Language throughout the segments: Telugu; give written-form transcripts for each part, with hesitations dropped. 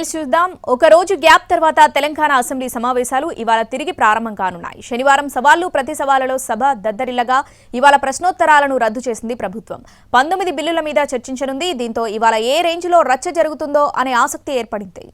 చూద్దాం. ఒక రోజు గ్యాప్ తర్వాత తెలంగాణ అసెంబ్లీ సమావేశాలు ఇవాళ తిరిగి ప్రారంభం కానున్నాయి. శనివారం సవాళ్లు ప్రతి సవాళ్లలో సభ దద్దరిల్లగా ఇవాళ ప్రశ్నోత్తరాలను రద్దు చేసింది ప్రభుత్వం. 19 బిల్లుల మీద చర్చించనుంది. దీంతో ఇవాళ ఏ రేంజ్లో రచ్చ జరుగుతుందో అనే ఆసక్తి ఏర్పడింది.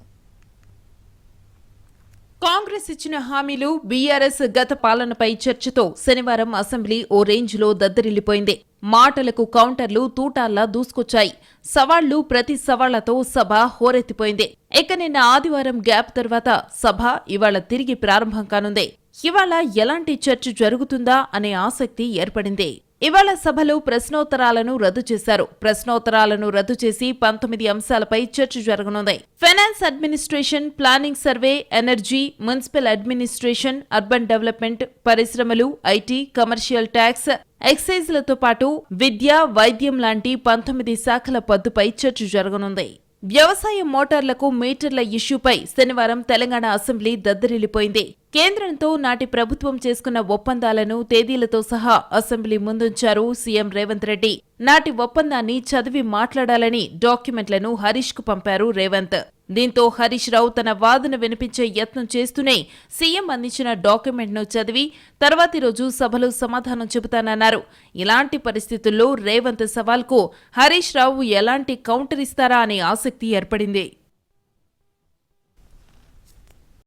కాంగ్రెస్ ఇచ్చిన హామీలు, బీఆర్ఎస్ గత పాలనపై చర్చతో శనివారం అసెంబ్లీ ఓ రేంజ్లో దద్దరిల్లిపోయింది. మాటలకు కౌంటర్లు తూటాల్లా దూసుకొచ్చాయి. సవాళ్లు ప్రతి సవాళ్లతో సభ హోరెత్తిపోయింది. ఇక నిన్న ఆదివారం గ్యాప్ తర్వాత సభ ఇవాళ తిరిగి ప్రారంభం కానుంది. ఇవాళ ఎలాంటి చర్చ జరుగుతుందా అనే ఆసక్తి ఏర్పడింది. ఇవాళ సభలో ప్రశ్నోత్తరాలను రద్దు చేశారు. ప్రశ్నోత్తరాలను రద్దు చేసి 19 అంశాలపై చర్చ జరగనుంది. Finance administration, planning survey, energy, municipal administration, urban development, పరిశ్రమలు, ఐటీ, కమర్షియల్ ట్యాక్స్, ఎక్సైజ్లతో పాటు విద్య, వైద్యం లాంటి 19 శాఖల పద్దుపై చర్చ జరగనుంది. వ్యవసాయ మోటార్లకు మీటర్ల ఇష్యూపై శనివారం తెలంగాణ అసెంబ్లీ దద్దరిల్లిపోయింది. కేంద్రంతో నాటి ప్రభుత్వం చేసుకున్న ఒప్పందాలను తేదీలతో సహా అసెంబ్లీ ముందుంచారు సీఎం రేవంత్ రెడ్డి. నాటి ఒప్పందాన్ని చదివి మాట్లాడాలని డాక్యుమెంట్లను హరీష్ కు పంపారు రేవంత్. దీంతో హరీష్ రావు తన వాదన వినిపించే యత్నం చేస్తూనే సీఎం అందించిన డాక్యుమెంట్ను చదివి తర్వాతి రోజు సభలో సమాధానం చెబుతానన్నారు. ఇలాంటి పరిస్థితుల్లో రేవంత్ సవాల్కు హరీష్ రావు ఎలాంటి కౌంటర్ ఇస్తారా అనే ఆసక్తి ఏర్పడింది.